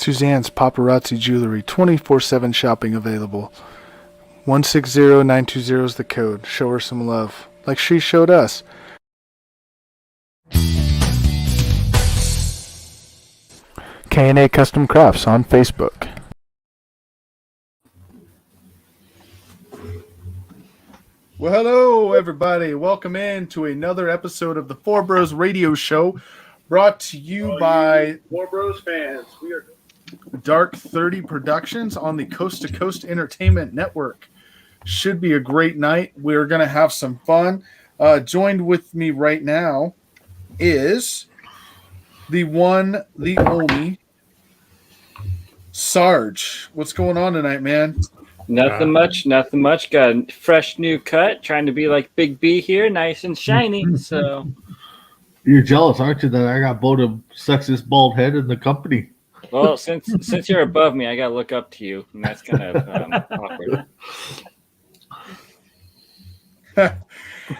Suzanne's Paparazzi Jewelry, 24/7 shopping available. 160920 is the code. Show her some love, like she showed us. K&A Custom Crafts on Facebook. Well, hello, everybody. Welcome in to another episode of the Four Bros Radio Show, brought to you by Four Bros fans. We are Dark 30 Productions on the Coast to Coast Entertainment Network. Should be a great night. We're going to have some fun. Joined with me right now is the one, the only Sarge. What's going on tonight, man? Nothing much. Got a fresh new cut. Trying to be like Big B here, nice and shiny. So You're jealous, aren't you, that I got voted sexiest bald head in the company? well, since you're above me, I gotta look up to you, and that's kind of awkward.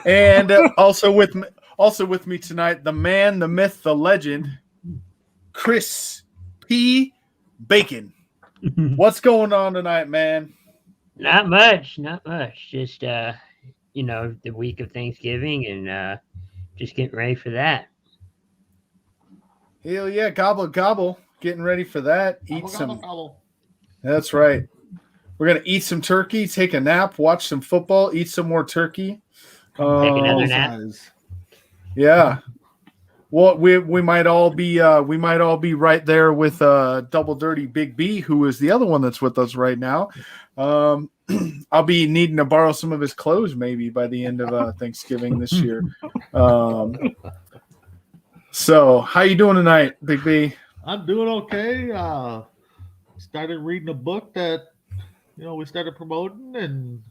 And also with me tonight, the man, the myth, the legend, Chris P. Bacon. What's going on tonight, man? Not much. Just the week of Thanksgiving and just getting ready for that. Hell yeah, gobble gobble. Getting ready for that. Eat some. Gobble. That's right. We're gonna eat some turkey, take a nap, watch some football, eat some more turkey. Take another nap. Yeah. Well, we might all be right there with Double Dirty Big B, who is the other one that's with us right now. I'll be needing to borrow some of his clothes maybe by the end of Thanksgiving this year. So how you doing tonight, Big B? I'm doing okay. Started reading a book that we started promoting, and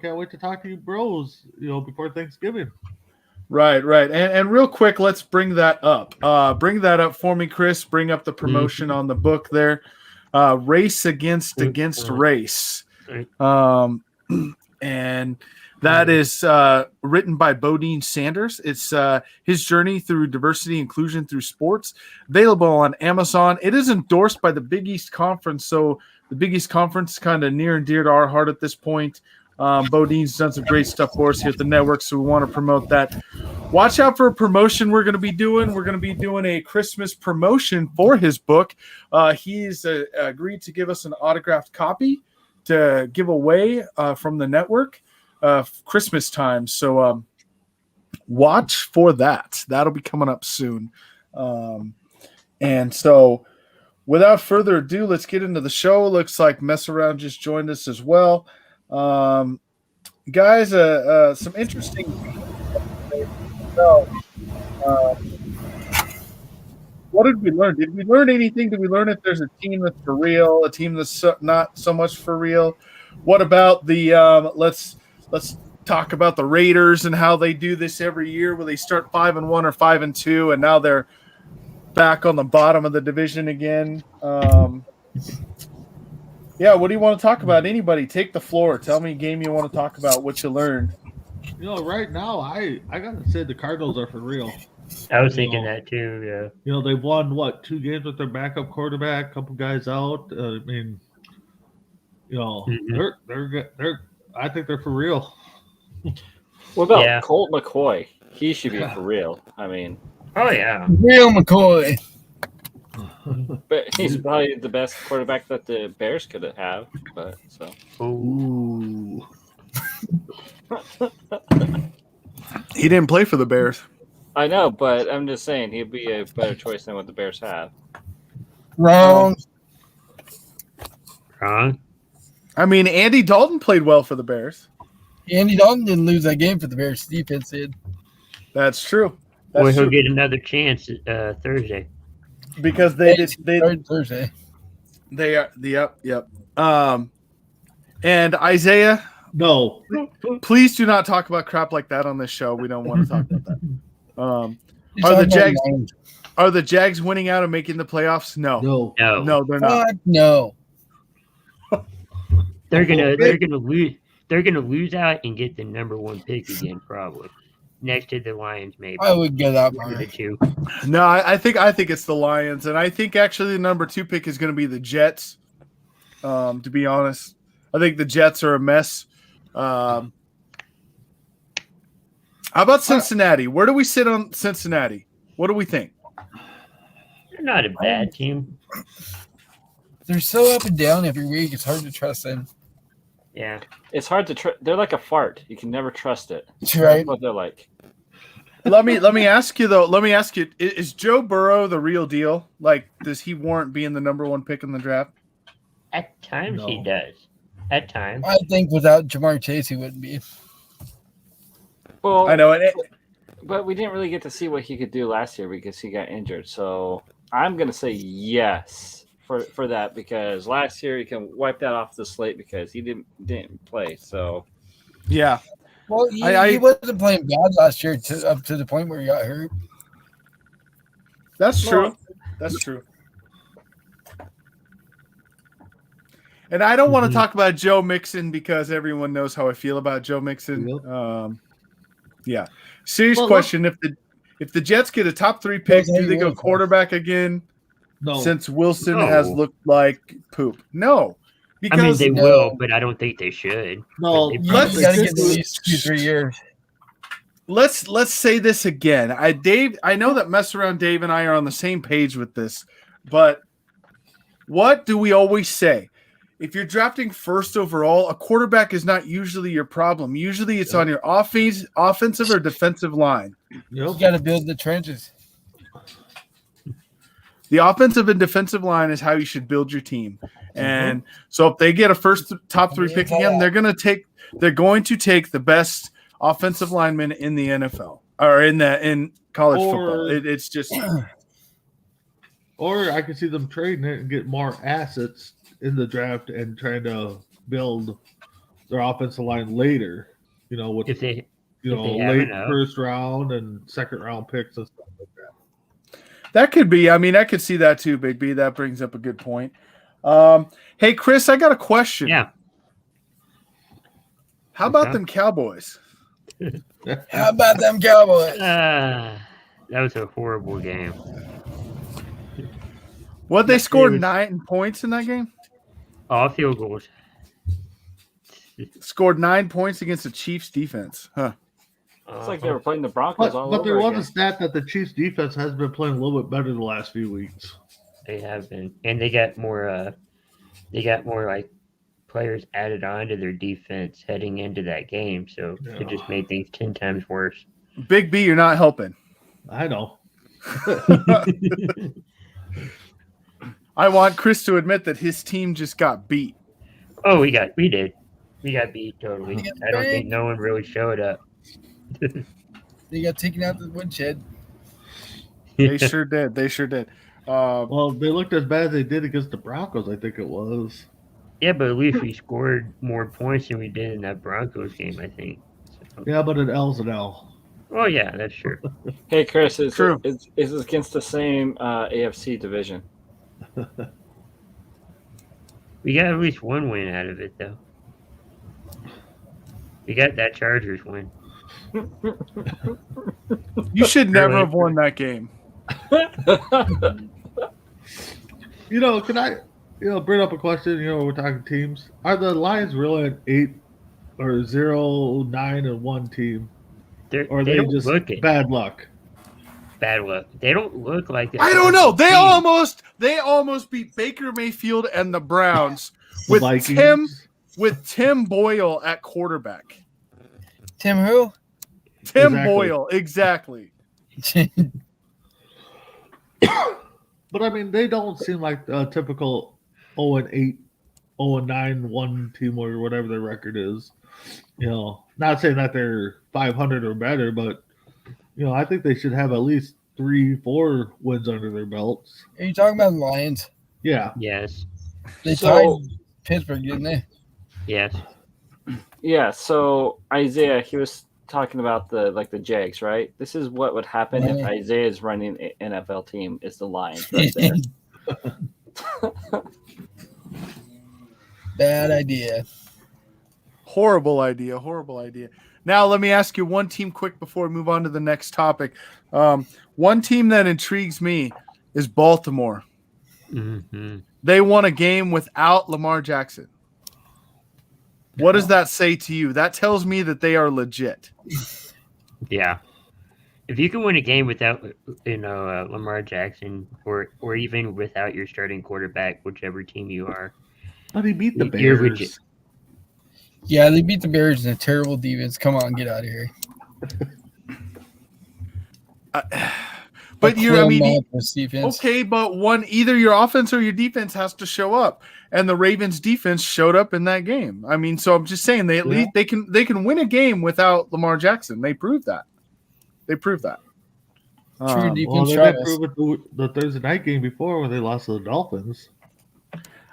can't wait to talk to you bros before Thanksgiving. Right. And real quick, let's bring that up. Bring that up for me, Chris. Bring up the promotion on the book there. Race Against Race. And that is written by Bodine Sanders. It's his journey through diversity inclusion through sports. Available on Amazon. It is endorsed by the Big East Conference, so the Big East Conference is kind of near and dear to our heart at this point. Bodine's done some great stuff for us here at the network, so we want to promote that. Watch out for a promotion we're going to be doing. We're going to be doing a Christmas promotion for his book. He's agreed to give us an autographed copy to give away from the network Christmas time. So watch for that. That'll be coming up soon. And so without further ado, let's get into the show. Looks like Mess Around just joined us as well. Guys, some interesting. What did we learn? Did we learn anything? Did we learn if there's a team that's for real, a team that's not so much for real? What about the let's talk about the Raiders and how they do this every year, where they start 5-1 or 5-2, and now they're back on the bottom of the division again. Yeah, what do you want to talk about? Anybody, take the floor. Tell me a game you want to talk about, what you learned. Right now, I gotta say the Cardinals are for real. I was thinking that too. Yeah. They've won 2 games with their backup quarterback, a couple guys out. They're. I think they're for real. What about Colt McCoy? He should be for real. I mean, Oh yeah, Real McCoy. but he's probably the best quarterback that the Bears could have. But so. Ooh. He didn't play for the Bears. I know, but I'm just saying he'd be a better choice than what the Bears have. Wrong. I mean, Andy Dalton played well for the Bears. Andy Dalton didn't lose that game for the Bears. Defense did. That's true. Well, he'll get another chance Thursday. Because they started Thursday. They are yep. And Isaiah, No. please do not talk about crap like that on this show. We don't want to talk about that. He's Are the talking about Jags Lions. Are the Jags winning out and making the playoffs? No, No. they're not. Fuck no. They're gonna lose. They're gonna lose out and get the number 1 pick again, probably. next to the Lions, maybe. I would go that One of far. the two. No, I think it's the Lions, and I think actually the number 2 pick is going to be the Jets. To be honest, I think the Jets are a mess. How about Cincinnati? Where do we sit on Cincinnati? What do we think? They're not a bad team. They're so up and down every week. It's hard to trust them. Yeah. It's hard to trust. They're like a fart. You can never trust it. That's right. That's what they're like. Let me ask you though. Let me ask you: is Joe Burrow the real deal? Like, does he warrant being the number 1 pick in the draft? At times he No. does. At times. I think without Jamar Chase, he wouldn't be. Well, I know it. but we didn't really get to see what he could do last year because he got injured. So I'm gonna say yes for that because last year he can wipe that off the slate because he didn't play. So Yeah, Well, he I- wasn't playing bad last year up to the point where he got hurt. that's No. true. That's true. And I don't want to talk about Joe Mixon because everyone knows how I feel about Joe Mixon. Yep. Yeah. Serious Well, question: if the Jets get a top 3 pick, Depends how do they you go want it. quarterback again? No, Since Wilson No. has looked like poop. No, I mean, because they No. will, but I don't think they should. no. But they You Let's- probably got to this get at is- least 2-3 years. let's say this again. I know that Mess Around Dave and I are on the same page with this, but what do we always say? If you're drafting first overall, a quarterback is not usually your problem. Usually it's on your offensive or defensive line. You Yep. got to build the trenches. The offensive and defensive line is how you should build your team. And so if they get a first top 3 pick again, they're going to take the best offensive lineman in the NFL or in college football. It's just Or I could see them trading it and get more assets in the draft and trying to build their offensive line later. You know, with If they you if know they have late enough. first round and second round picks and stuff like that. that could be. I mean, I could see that too, Big B. That brings up a good point. Hey, Chris, I got a question. yeah. How about Okay. them Cowboys? How about them Cowboys? That was a horrible game. What they It scored was- 9 points in that game? All field goals. Scored 9 points against the Chiefs defense. Huh. it's like they were playing the Broncos all But there over was again. a stat that the Chiefs defense has been playing a little bit better the last few weeks. They have been, and they got more. Like players added on to their defense heading into that game, so Yeah. it just made things 10 times worse. Big B, you're not helping. I know. I want Chris to admit that his team just got beat. Oh, we got beat totally. We got I don't think banged. no one really showed up. They got taken out the woodshed. They sure did. They sure did. Well, they looked as bad as they did against the Broncos. I think it was. Yeah, but at least we scored more points than we did in that Broncos game, I think. So, Yeah, but an L's an L. oh yeah, that's true. Hey, Chris, is True. it against the same AFC division? We got at least one win out of it, though. We got that Chargers win. You should never Really? have won that game. You know, can I, bring up a question? You know, we're talking teams. Are the Lions really an 8 or 0, 9, and 1 team, or are They they don't just look it. bad luck? Bad luck. They don't look like that. I don't know. They almost beat Baker Mayfield and the Browns The with Tim Boyle at quarterback. Tim who? Tim Exactly. Boyle, exactly. But I mean, they don't seem like a typical 0-8, 0-9, 1 team or whatever their record is. You know, not saying that they're 500 or better, but I think they should have at least 3-4 wins under their belts. Are you talking about the Lions? Yeah, Yes. They So- tied Pittsburgh, didn't they? Yes. Yeah. So Isaiah, he was talking about the Jags, right? This is what would happen if Yeah. Isaiah's running an NFL team. Is the Lions right there? Bad idea. Horrible idea. Horrible idea. Now, let me ask you one team quick before we move on to the next topic. One team that intrigues me is Baltimore. Mm-hmm. They won a game without Lamar Jackson. What does that say to you? That tells me that they are legit. Yeah. If you can win a game without, Lamar Jackson, or even without your starting quarterback, whichever team you are, But he beat the You're Bears. legit. Yeah, they beat the Bears in a terrible defense. Come on, get out of here. But Defense. okay, but either your offense or your defense has to show up, and the Ravens defense showed up in that game. I mean, so I'm just saying they at least they can win a game without Lamar Jackson. They proved that. True defense. Well, they did travels. prove it the Thursday night game before when they lost to the Dolphins.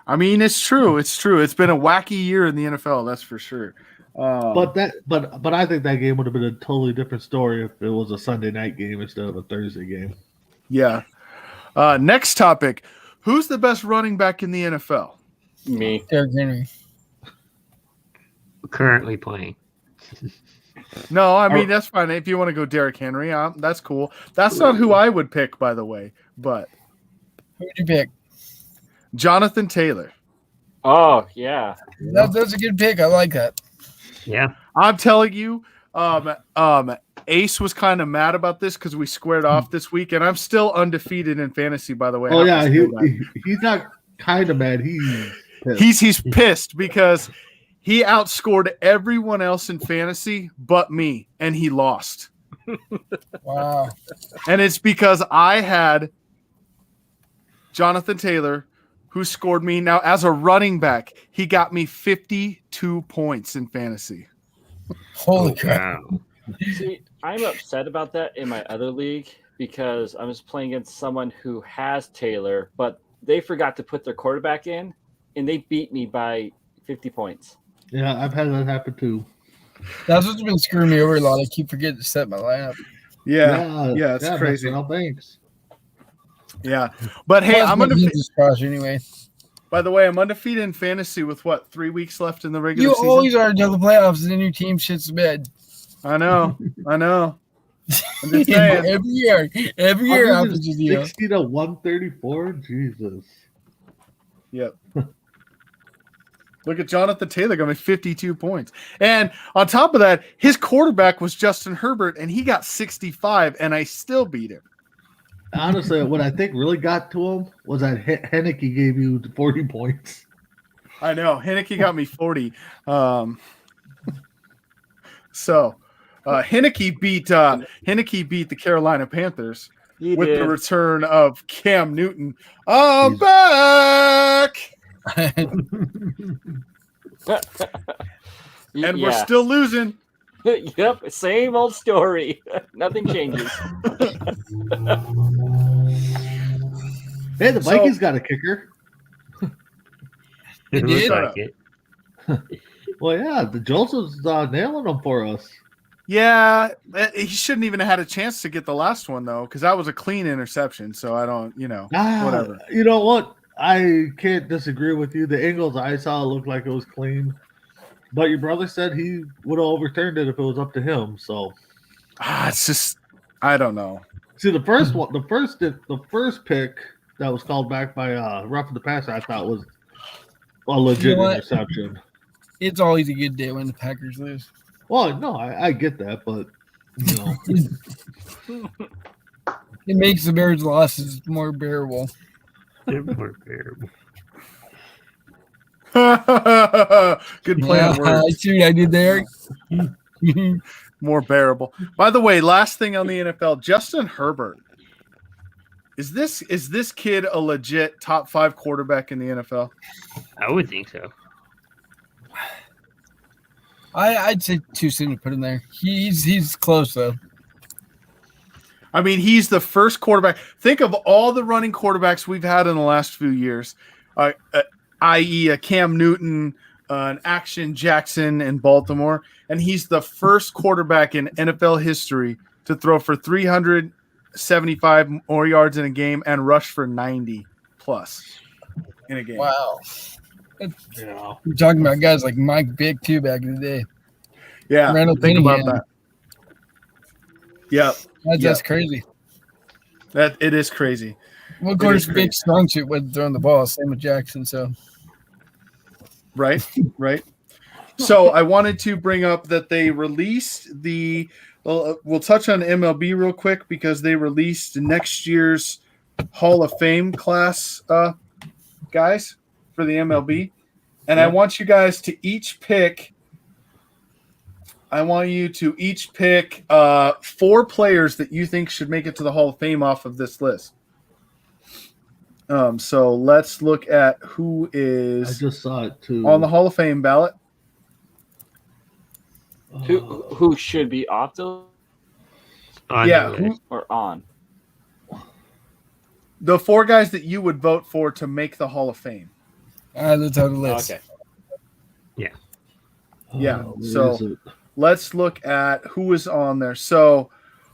I mean, it's true. It's true. It's been a wacky year in the NFL, that's for sure. But I think that game would have been a totally different story if it was a Sunday night game instead of a Thursday game. Yeah. Next topic: who's the best running back in the NFL? Me. Derrick Henry. Currently playing. No, I mean that's fine. If you want to go Derrick Henry, that's cool. That's not who I would pick, by the way. But Who would you pick? Jonathan Taylor. Oh yeah. That's a good pick. I like that. Yeah. I'm telling you, Ace was kind of mad about this because we squared off this week, and I'm still undefeated in fantasy. By the way. Oh I yeah, have to say that. he's not kind of mad. He's pissed. He's pissed because he outscored everyone else in fantasy but me, and he lost. Wow. And it's because I had Jonathan Taylor, who scored me. Now, as a running back, he got me 52 points in fantasy. Holy crap. Wow. See, I'm upset about that in my other league because I was playing against someone who has Taylor, but they forgot to put their quarterback in, and they beat me by 50 points. Yeah, I've had that happen too. That's what's been screwing me over a lot. I keep forgetting to set my lineup. Yeah, it's crazy. No thanks. Yeah, but hey, Plus, I'm my undefeated. defense cross anyway. By the way, I'm undefeated in fantasy with 3 weeks left in the regular You season. always are until the playoffs, and then your team shits the bed. I know. I'm just saying. Every year happens with you. 60 to 134. Jesus. Yep. Look at Jonathan Taylor got me 52 points. And on top of that, his quarterback was Justin Herbert, and he got 65, and I still beat him. Honestly, what I think really got to him was that Henneke gave you 40 points. I know. Henneke got me 40. Henneke beat the Carolina Panthers He with did. the return of Cam Newton. I'm back! And we're still losing. Yep, same old story. Nothing changes. Hey, the Vikings got a kicker. It did? looks like it. Well, yeah, the Joseph's nailing them for us. Yeah, he shouldn't even have had a chance to get the last one, though, because that was a clean interception. So I don't, whatever. You know what? I can't disagree with you. The angles I saw looked like it was clean. But your brother said he would have overturned it if it was up to him. So It's just, I don't know. see the first one, the first pick that was called back by Roughing the Passer, I thought was a legit You know what? interception. It's always a good day when the Packers lose. Well, no, I get that, but It makes the Bears' losses more bearable. They're more bearable. Good play on I words. see what I did there. More bearable. By the way, last thing on the NFL, Justin Herbert. Is this kid a legit top 5 quarterback in the NFL? I would think so. I'd say too soon to put him there. He's close though. I mean, he's the first quarterback. Think of all the running quarterbacks we've had in the last few years, i.e. a Cam Newton, an Action Jackson in Baltimore, and he's the first quarterback in NFL history to throw for 375 more yards in a game and rush for 90 plus in a game. Wow. yeah. We're talking about guys like Mike Vick too back in the day. Yeah, Randall think about Cunningham. that. Yeah, That's crazy. that it is crazy. Well, of It course, is big crazy. strong suit with throwing the ball. Same with Jackson. So Right, right. So I wanted to bring up that they released the. Well, we'll touch on MLB real quick because they released next year's Hall of Fame class guys for the MLB, and I Yep. want you guys to each pick. I want you to each pick 4 players that you think should make it to the Hall of Fame off of this list. So let's look at who I is just saw it too. on the Hall of Fame ballot. Who should be off the On Yeah, the who, list. or on? the 4 guys that you would vote for to make the Hall of Fame. the total list. Okay. Yeah, Where so- is it? Let's look at who is on there. So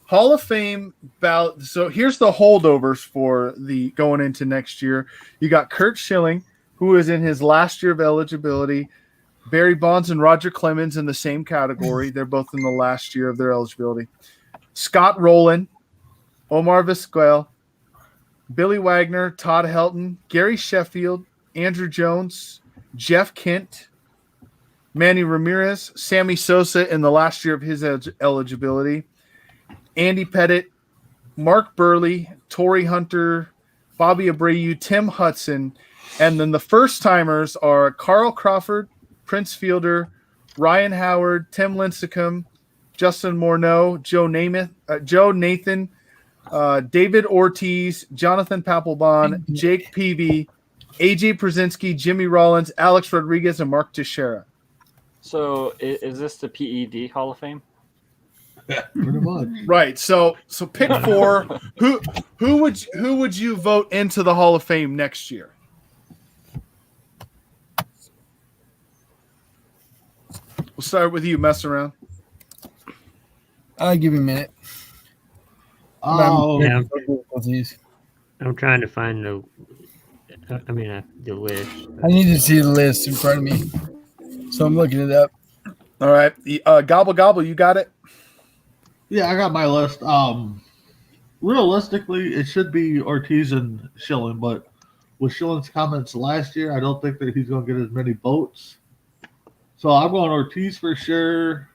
Hall of Fame ballot. So here's the holdovers for the going into next year. You got Kurt Schilling, who is in his last year of eligibility. Barry Bonds and Roger Clemens in the same category. They're both in the last year of their eligibility. Scott Rowland, Omar Vizquel, Billy Wagner, Todd Helton, Gary Sheffield, Andrew Jones, Jeff Kent, Manny Ramirez, Sammy Sosa in the last year of his eligibility, Andy Pettit, Mark Burley, Torrey Hunter, Bobby Abreu, Tim Hudson, and then the first timers are Carl Crawford, Prince Fielder, Ryan Howard, Tim Lincecum, Justin Morneau, Joe Nathan, David Ortiz, Jonathan Papelbon, Jake Peavy, AJ Przinsky, Jimmy Rollins, Alex Rodriguez, and Mark Teixeira. So is this the PED Hall of Fame? Pretty much. Right. So pick 4. Who would you vote into the Hall of Fame next year? We'll start with you. Mess around. I'll give you a minute. Oh, Yeah. Both these. I'm trying to find the list. I need to see the list in front of me, so I'm looking it up. All right. Gobble gobble. You got it. yeah, I got my list. Realistically, it should be Ortiz and Schilling, but with Schilling's comments last year, I don't think that he's going to get as many votes. So I'm going Ortiz for sure.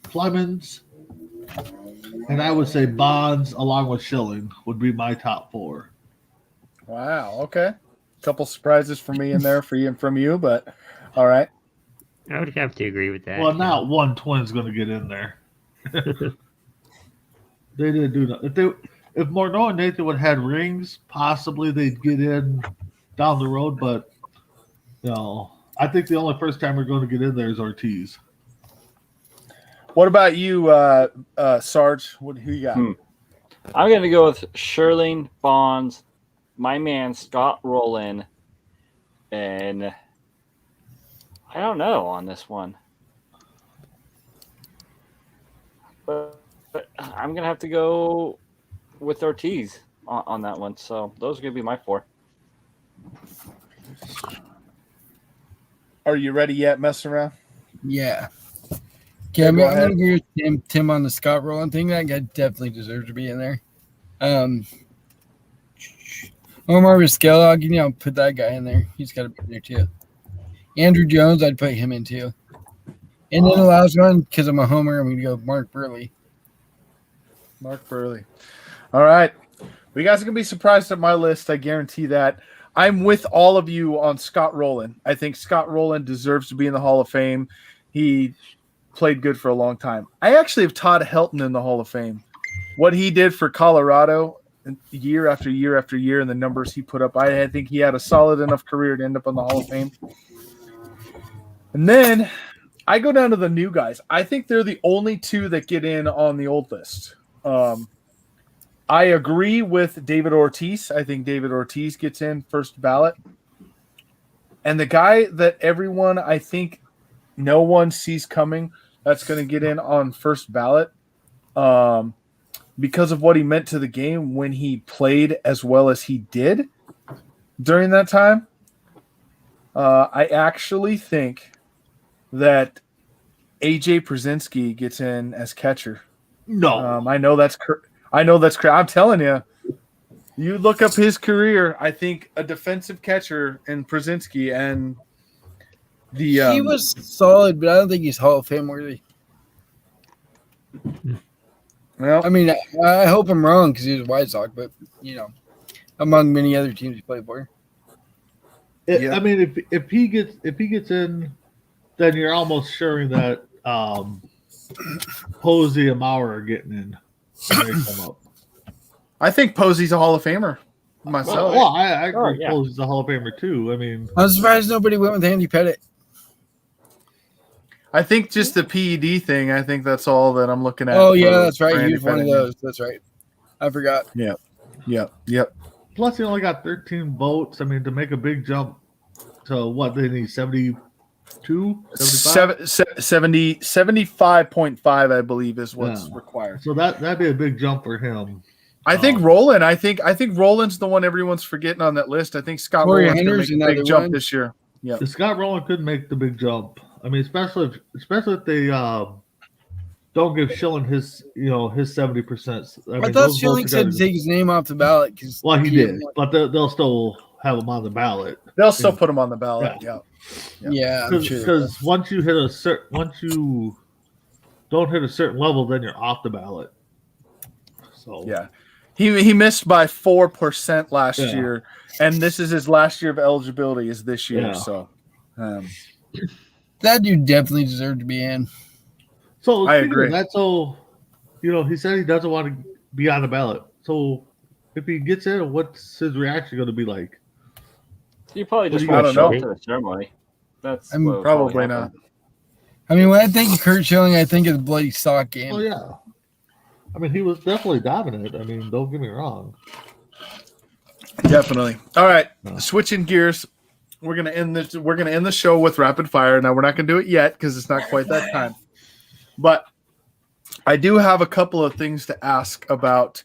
Clemens, and I would say Bonds along with Schilling would be my top 4. Wow. Okay. Couple surprises for me in there for you and from you, but all right. I would have to agree with that. Well, not one Twin's going to get in there. They didn't do that. If Morneau and Nathan would have had rings, possibly they'd get in down the road. But I think the only first time we're going to get in there is Ortiz. What about you, Sarge? Who you got? I'm going to go with Sherling, Bonds, my man Scott Rowland, and I don't know on this one. But I'm going to have to go with Ortiz on that one. So those are going to be my 4. Are you ready yet? Mess around. Yeah. Okay, I'm go going to ahead. agree with Tim on the Scott Rowland thing. That guy definitely deserves to be in there. Omar Vizquel, I'll put that guy in there. He's got to be in there too. Andrew Jones, I'd put him in too. And then the last one, because I'm a homer, I'm going to go Mark Burley. Mark Burley. All right. You guys are going to be surprised at my list. I guarantee that. I'm with all of you on Scott Rowland. I think Scott Rowland deserves to be in the Hall of Fame. He played good for a long time. I actually have Todd Helton in the Hall of Fame. What he did for Colorado year after year after year and the numbers he put up, I think he had a solid enough career to end up on the Hall of Fame. And then I go down to the new guys. I think they're the only 2 that get in on the old list. I agree with David Ortiz. I think David Ortiz gets in first ballot. And the guy that everyone, I think no one sees coming, that's going to get in on first ballot because of what he meant to the game when he played as well as he did during that time. I actually think that AJ Przinsky gets in as catcher. No. I know that's I'm telling you. You look up his career. I think a defensive catcher in Przinsky and the he was solid, but I don't think he's Hall of Fame worthy. well, I mean, I hope I'm wrong because he was a White Sox, but among many other teams he played for. Yeah. I mean, if he gets in, then you're almost sure that Posey and Mauer are getting in when they come up. I think Posey's a Hall of Famer myself. Well, I agree. Oh, yeah. Posey's a Hall of Famer too. I mean, I'm surprised nobody went with Andy Pettit. I think just the PED thing. I think that's all that I'm looking at. Oh yeah, for- that's for right. Andy He was one of Pettit. those. That's right. I forgot. Yep. plus he only got 13 votes. I mean, to make a big jump to what they need 72, 75. 75.5, I believe, is what's Yeah. required. So that'd be a big jump for him. I think Roland. I think Roland's the one everyone's forgetting on that list. I think Scott Corey Rowland's going Hender's to make a big another jump one. this year. Yeah. Scott Rowland could make the big jump. I mean, especially if they don't give Schilling his 70%. I thought Schilling said to take his name off the ballot because Well, he did, but they'll still have him on the ballot. They'll still put him on the ballot. Yeah. Yeah, I'm sure. Because once you don't hit a certain level, then you're off the ballot. So Yeah. He missed by 4% last Yeah. year, and this is his last year of eligibility is this year. Yeah. So, That dude definitely deserved to be in. So I speaking of agree. That he said he doesn't want to be on the ballot. So if he gets in, what's his reaction going to be like? You probably What just do you want guys to show up think? to the ceremony. That's I'm what would probably not. happen. I mean, when I think of Kurt Schilling, I think of the bloody sock game. Oh yeah, I mean he was definitely dominant. I mean, don't get me wrong. Definitely. All right. No. Switching gears. We're gonna end the show with rapid fire. Now we're not gonna do it yet because it's not quite that time. But I do have a couple of things to ask about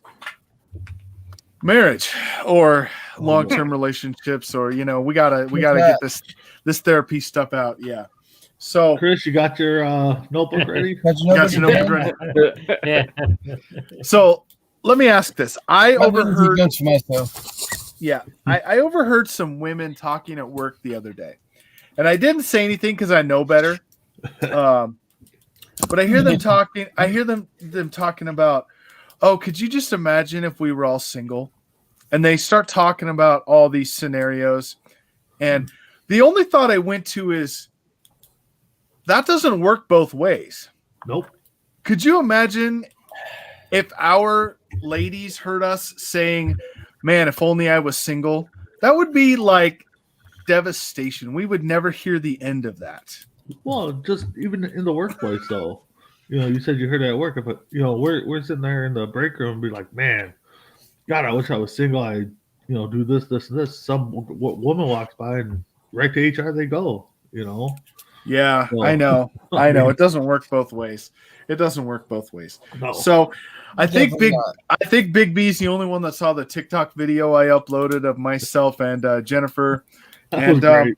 marriage or long-term relationships, or we gotta get this therapy stuff out. Yeah. So Chris, you got your notebook ready? But you know, got your notebook ready? Yeah. So let me ask this. I overheard for myself. Yeah, I overheard some women talking at work the other day, and I didn't say anything because I know better. But I hear them talking. I hear them talking about, oh, could you just imagine if we were all single? And they start talking about all these scenarios, and the only thought I went to is that doesn't work both ways. Nope. Could you imagine if our ladies heard us saying, man, if only I was single? That would be like devastation. We would never hear the end of that. Well, just even in the workplace, though. You said you heard it at work, but we're sitting there in the break room and be like, man, God, I wish I was single. I do this, this, and this. Some woman walks by and right to HR they go. Yeah, Well, I know. It doesn't work both ways. No. So I think Definitely not. Big B's the only one that saw the TikTok video I uploaded of myself and Jennifer. That was And great.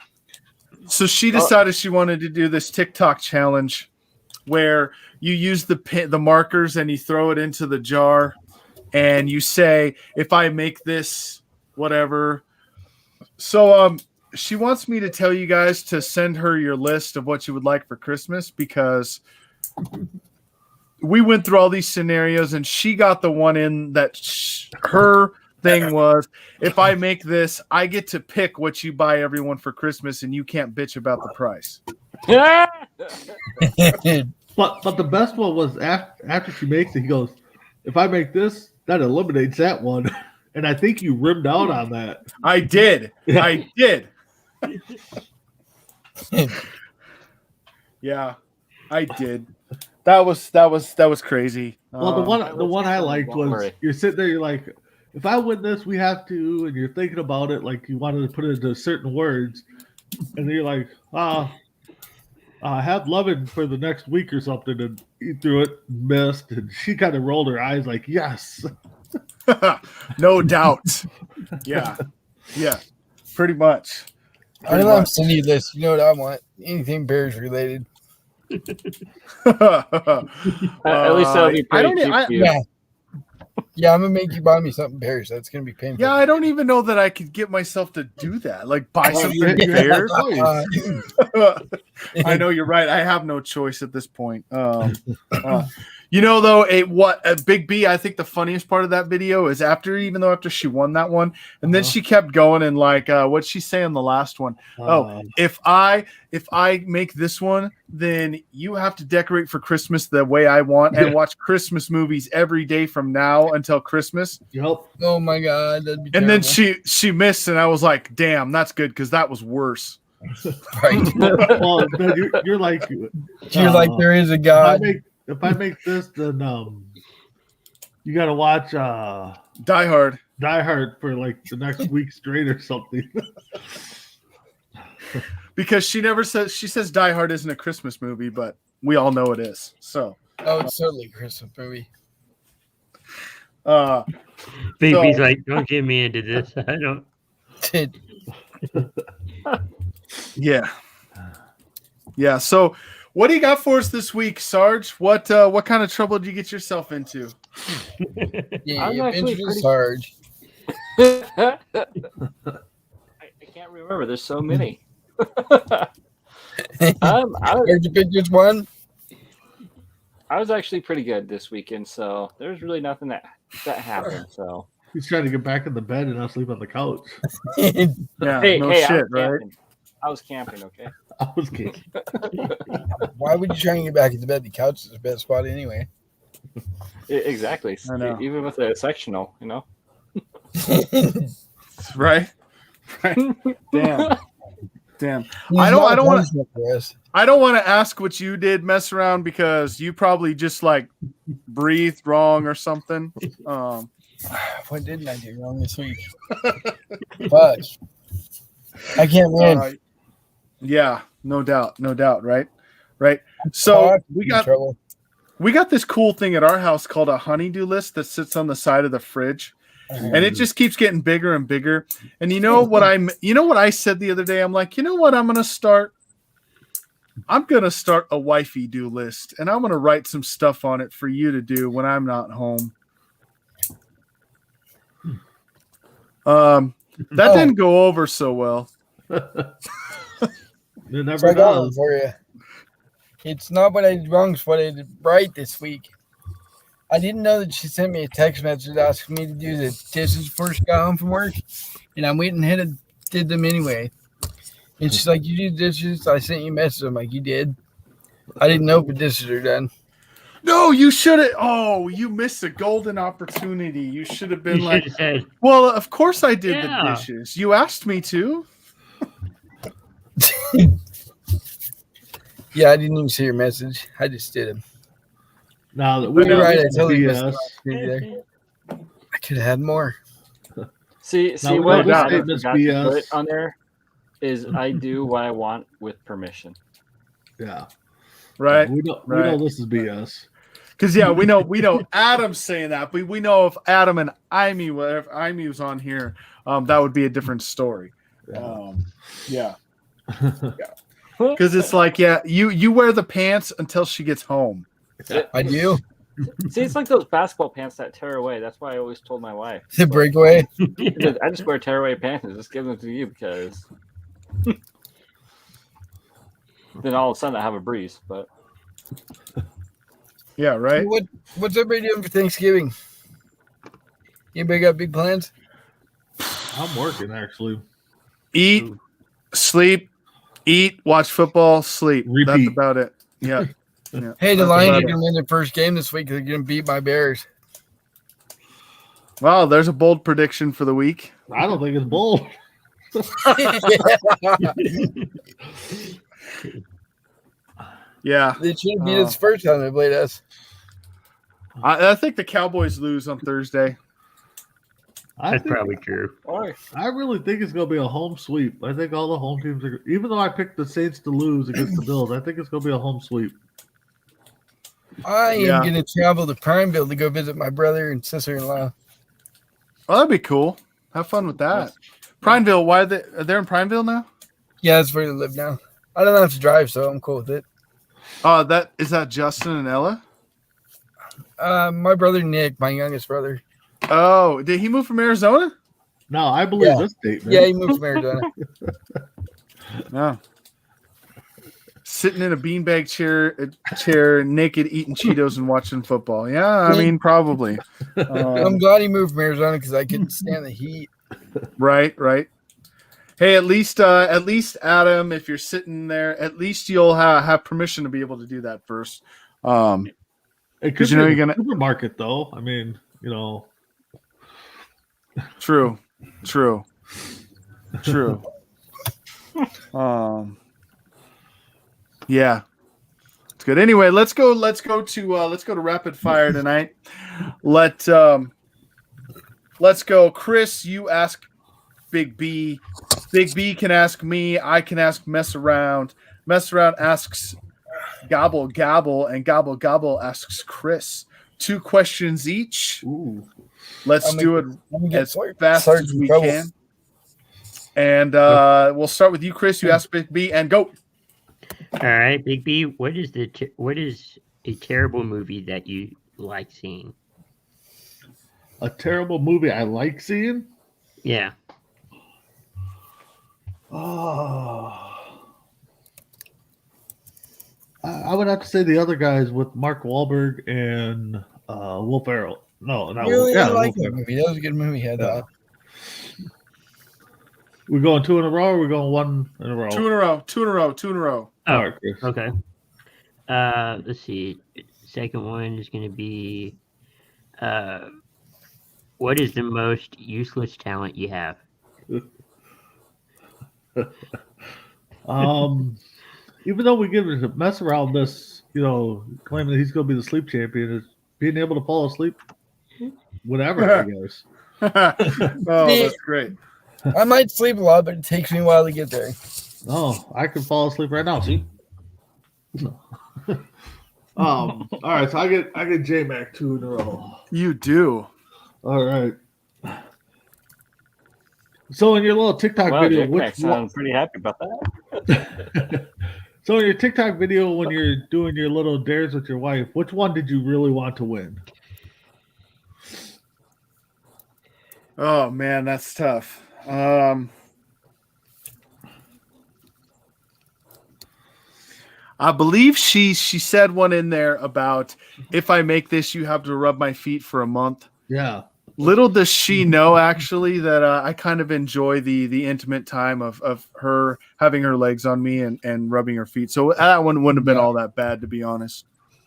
so she decided she wanted to do this TikTok challenge where you use the markers and you throw it into the jar and you say, if I make this, whatever. So she wants me to tell you guys to send her your list of what you would like for Christmas because we went through all these scenarios and she got the one in that her thing was, if I make this, I get to pick what you buy everyone for Christmas and you can't bitch about the price. But the best one was after she makes it, he goes, if I make this, that eliminates that one. And I think you rimmed out on that. I did. I did. Yeah, I did. That was crazy. Well, the one I liked Don't was worry. you're sitting there, you're like, if I win this, we have to, and you're thinking about it like you wanted to put it into certain words, and then you're like, have loving for the next week or something, and you threw it, missed, and she kind of rolled her eyes like, yes. no doubt. Yeah, pretty much. I don't know. I'm sending you this. You know what I want? Anything Bears related. At least that'll be I pretty don't. cheap I, for you. Yeah. Yeah, I'm gonna make you buy me something bears. That's gonna be painful. yeah, I don't even know that I could get myself to do that. Like buy Well, something you fair. have I know you're right. I have no choice at this point. You know, though, a Big B. I think the funniest part of that video is after she won that one, and then she kept going and like, what'd she say on the last one? If I make this one, then you have to decorate for Christmas the way I want and watch Christmas movies every day from now until Christmas. Yep. Oh my god, that'd be And then terrible. she missed, and I was like, damn, that's good because that was worse. Right. Well, then you're like, You're like there is a if god. I make this, then you got to watch Die Hard. Die Hard for like the next week straight or something. Because she says Die Hard isn't a Christmas movie, but we all know it is. So Oh, it's totally a Christmas movie. Baby's So- like, don't get me into this. I don't. yeah. So what do you got for us this week, Sarge? What kind of trouble did you get yourself into? Yeah, I'm you actually introduced pretty- Sarge. I can't remember. There's so many. I, Where'd you pick just one? I was actually pretty good this weekend, so there's really nothing that happened. So He's trying to get back in the bed and not sleep on the couch. Yeah, hey, no hey, shit, right? I was camping. Okay. I was kidding. Why would you try and get back into bed? The couch is the best spot anyway. Exactly. I know. Even with a sectional, you know. Right? Damn. Damn. He's I don't not wanna- punishment for us. I don't want to ask what you did mess around because you probably just like breathed wrong or something. What didn't I do wrong this week? Fuck. I can't win. Yeah, no doubt, right? So Fuck, we in got trouble. this cool thing at our house called a honey-do list that sits on the side of the fridge, and it just keeps getting bigger and bigger. And you know what I said the other day? I'm like, you know what? I'm gonna start a wifey do list, and I'm gonna write some stuff on it for you to do when I'm not home. That didn't go over so well. It So I never got one does. for you. It's not what I did wrong, it's what I did right this week. I didn't know that she sent me a text message asking me to do the dishes before she got home from work. And I went ahead and did them anyway. And she's like, you do dishes? I sent you a message. I'm like, you did? I didn't know if the dishes are done. No, you should have. Oh, you missed a golden opportunity. You should have been You like, should have said, well, of course I did the Yeah. dishes. You asked me to. Yeah, I didn't even see your message. I just did them. Now that we You're know right, this I is totally missed BS. the I could have had more. See we what know I this statement's forgot to BS. put on there is I do what I want with permission. Yeah. Right. We know right. this is BS. Because we know Adam's saying that, but we know if Adam and Amy, whatever Amy was on here, that would be a different story. Yeah. Because it's like, yeah, you wear the pants until she gets home. I do. See, it's like those basketball pants that tear away. That's why I always told my wife. The breakaway. I just wear tearaway pants and just give them to you because then all of a sudden I have a breeze. But Yeah, right. What's everybody doing for Thanksgiving? Anybody got big plans? I'm working actually. Eat, sleep, eat, watch football, sleep. That's Repeat. about it. Yeah. Hey, the That's Lions about are going to win their first game this week. They're going to beat my Bears. Well, there's a bold prediction for the week. I don't think it's bold. Yeah. They should have beat us the first time they played us. I think the Cowboys lose on Thursday. That's probably true. I really think it's going to be a home sweep. I think all the home teams are. Even though I picked the Saints to lose against the Bills, I think it's going to be a home sweep. I am Yeah. going to travel to Primeville to go visit my brother and sister-in-law. Oh, that'd be cool. Have fun with that. Prineville, why they're in Prineville now? Yeah, that's where they live now. I don't have to drive, so I'm cool with it. That Justin and Ella? My brother Nick, my youngest brother. Oh, did he move from Arizona? No, I believe Yeah. this statement. Yeah, he moved from Arizona. No. Sitting in a beanbag chair, naked, eating Cheetos and watching football. Yeah, I mean, probably. I'm glad he moved from Arizona because I couldn't stand the heat. Right. Hey, at least Adam, if you're sitting there, at least you'll have permission to be able to do that first. It could Because be you know in you're the gonna. supermarket, though. I mean, True. Yeah, it's good. Anyway, let's go to rapid fire tonight. Let's go. Chris, you ask Big B. Big B can ask me. I can ask Mess Around. Mess Around asks Gobble Gobble, and Gobble Gobble asks Chris. 2 questions each. ooh. Let's I'm do it gonna get as fast as Sergeant we Trouble. can. And we'll start with you, Chris. You ask Big B, and go. All right, Big B. What is a terrible movie that you like seeing? A terrible movie I like seeing? Yeah. Oh. I would have to say the other guys with Mark Wahlberg and Will Ferrell. No, not Really Will. Yeah, like Will that Ferrell. movie. That was a good movie. I thought. We're going 2 in a row, or we're going 1 in a row? 2 in a row. 2 in a row. 2 in a row. Oh, All right, Chris. okay. Let's see. Second one is going to be, what is the most useless talent you have? Even though we give it a mess around this, claiming that he's going to be the sleep champion, is being able to fall asleep, whatever, I guess. Oh, that's great. I might sleep a lot, but it takes me a while to get there. Oh, I can fall asleep right now. See. All right, so I get J Mac 2 in a row. You do. All right. So in your little TikTok Wow, video, Jack Mac sounds pretty happy about that. so in your TikTok video, when you're doing your little dares with your wife, which one did you really want to win? Oh man, that's tough. I believe she said one in there about if I make this, you have to rub my feet for a month. Yeah. Little does she know, actually, that I kind of enjoy the intimate time of her having her legs on me and rubbing her feet. So that one wouldn't have been all that bad, to be honest.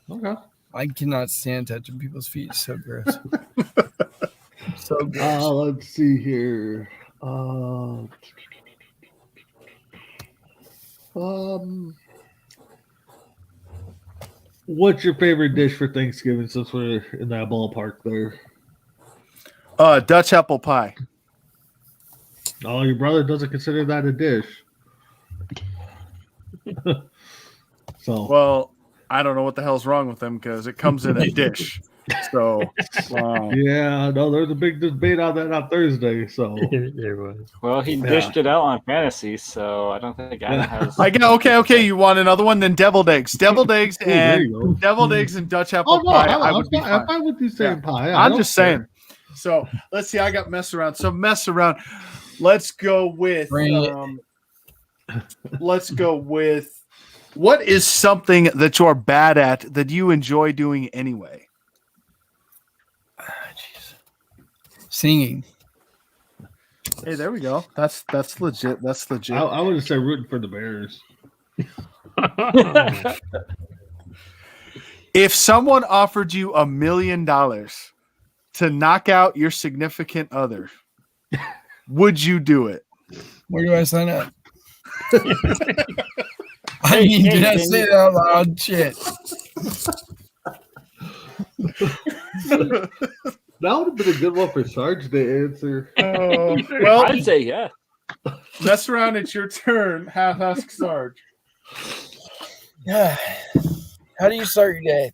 Okay. I cannot stand touching people's feet. It's so gross. So gross. Let's see here. What's your favorite dish for Thanksgiving, since we're in that ballpark there? Dutch apple pie. Oh, your brother doesn't consider that a dish. So Well, I don't know what the hell's wrong with them because it comes in a dish. So yeah, no, there's a big debate on that on Thursday. So There was. Well, he dished it out on fantasy, so I don't think Adam has. I get okay. You want another one? Then deviled eggs, Ooh, there you go. and deviled eggs and Dutch apple Oh no, pie. I'm would be fine. fine. I'm fine with you saying pie. Yeah, I I'm don't just care. saying. So let's see. I got mess around. So mess around. Let's go with. Bring it. Let's go with. What is something that you're bad at that you enjoy doing anyway? Singing. Hey, there we go. That's legit. That's legit. I would have said rooting for the Bears. If someone offered you $1 million to knock out your significant other, would you do it? Where do I sign up? I mean, did I say that out loud? Shit. That would have been a good one for Sarge to answer. Well, I'd say yeah. mess around. It's your turn. Ask Sarge. Yeah. How do you start your day?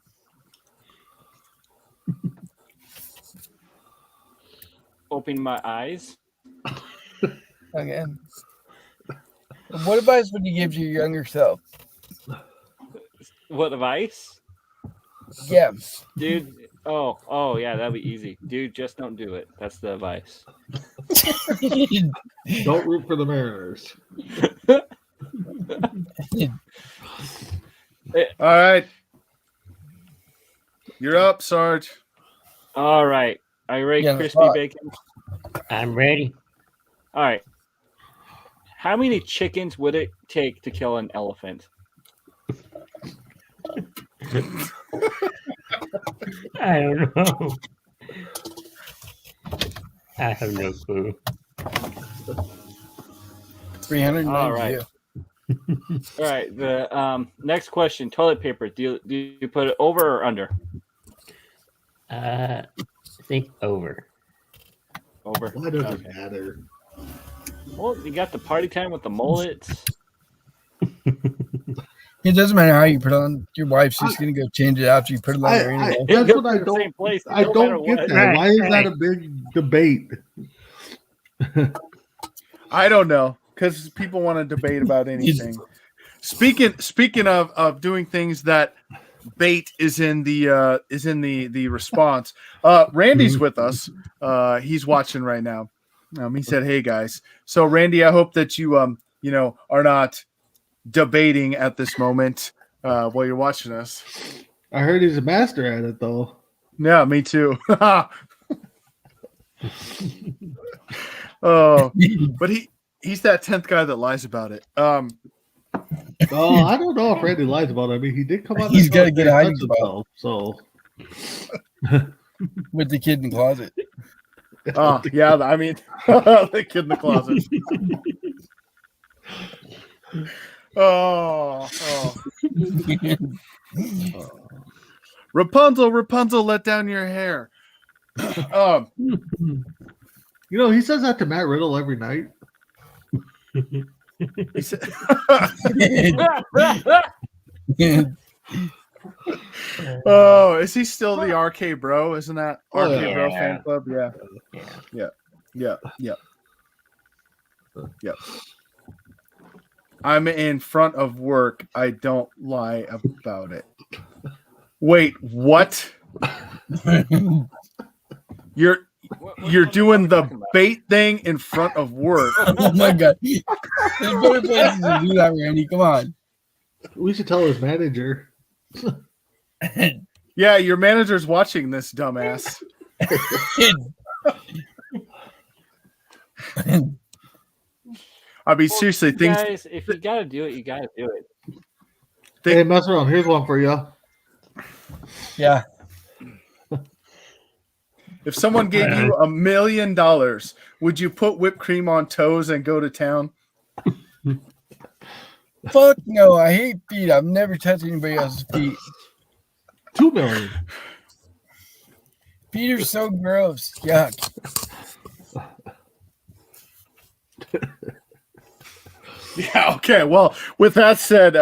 Open my eyes. Okay. What advice would you give to your younger self? What advice? Yeah. Dude. Oh, yeah, that'd be easy. Dude, just don't do it. That's the advice. Don't root for the Mariners. All right. You're up, Sarge. All right. Are you ready, Yeah, crispy fuck. bacon? I'm ready. All right. How many chickens would it take to kill an elephant? I don't know. I have no clue. 390. All right. All right. The next question: toilet paper. Do you put it over or under? I think over. Over. Why does Okay. it matter? Well, you got the party time with the mullets. It doesn't matter how you put it on. Your wife's just gonna go change it after you put it on there anyway. That's what Go I to the same don't. place, I no don't matter get what. that. Right, Why is that right. a big debate? I don't know, because people want to debate about anything. Speaking of doing things that bait is in the response. Randy's with us. He's watching right now. He said, "Hey guys." So Randy, I hope that you are not debating at this moment while you're watching us. I heard he's a master at it, though. Yeah, me too. Oh, but he's that 10th guy that lies about it. Oh, I don't know if Randy lies about it. I mean, he did come out. He's and gotta say get he hiding touched spot. himself, So With the kid in the closet. Oh, yeah, I mean, the kid in the closet. Oh. Rapunzel, let down your hair. he says that to Matt Riddle every night. He said, oh, is he still the RK Bro? Isn't that Oh, RK yeah. Bro fan club? Yeah. I'm in front of work. I don't lie about it. Wait, what? You're doing the bait thing in front of work. Oh my god. There's better places to do that, Randy. Come on. We should tell his manager. Yeah, your manager's watching this, dumbass. I mean, seriously, things. Guys, if you gotta do it, you gotta do it. Hey, mess around. Here's one for you. Yeah. If someone gave you $1 million, would you put whipped cream on toes and go to town? Fuck no. I hate feet. I've never touched anybody else's feet. $2 million. Feet are so gross. Yuck. Yeah. Okay. Well, with that said,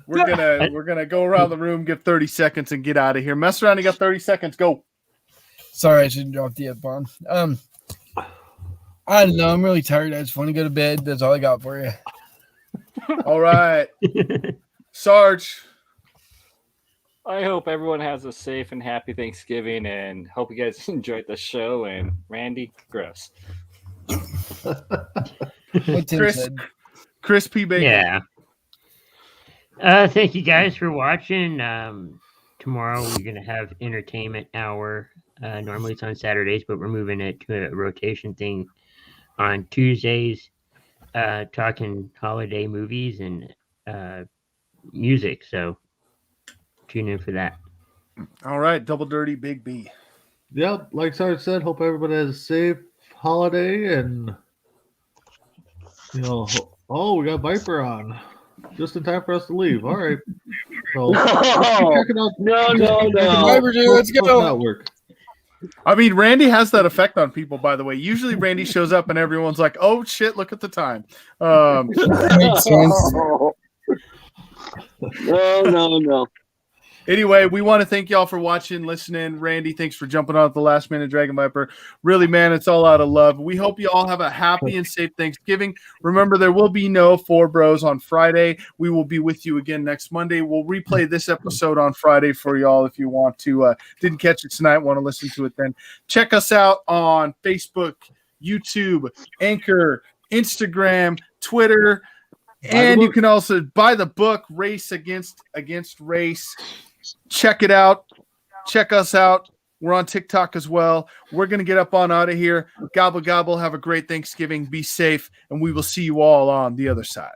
we're gonna go around the room, give 30 seconds, and get out of here. Mess around. You got 30 seconds. Go. Sorry, I shouldn't drop the F-bomb. I don't know. I'm really tired. I just want to go to bed. That's all I got for you. All right, Sarge. I hope everyone has a safe and happy Thanksgiving, and hope you guys enjoyed the show. And Randy, gross. What Tim Chris. said. Crispy bacon. Yeah. Thank you guys for watching. Tomorrow we're gonna have entertainment hour. Normally it's on Saturdays, but we're moving it to a rotation thing on Tuesdays. Talking holiday movies and music. So tune in for that. All right, Double Dirty Big B. Yep, like Sarge said, hope everybody has a safe holiday and oh, we got Viper on. Just in time for us to leave. All right. So check it out. No. Viper, dude, let's go. Network. I mean, Randy has that effect on people, by the way. Usually Randy shows up and everyone's like, oh shit, look at the time. Makes sense. No. Anyway, we want to thank y'all for watching, listening. Randy, thanks for jumping on at the last minute, Dragon Viper. Really, man, it's all out of love. We hope you all have a happy and safe Thanksgiving. Remember, there will be no Four Bros on Friday. We will be with you again next Monday. We'll replay this episode on Friday for y'all if you want to. Didn't catch it tonight, want to listen to it then. Check us out on Facebook, YouTube, Anchor, Instagram, Twitter, and you can also buy the book Race Against Race. Check it out. Check us out. We're on TikTok as well. We're going to get up on out of here. Gobble, gobble. Have a great Thanksgiving. Be safe. And we will see you all on the other side.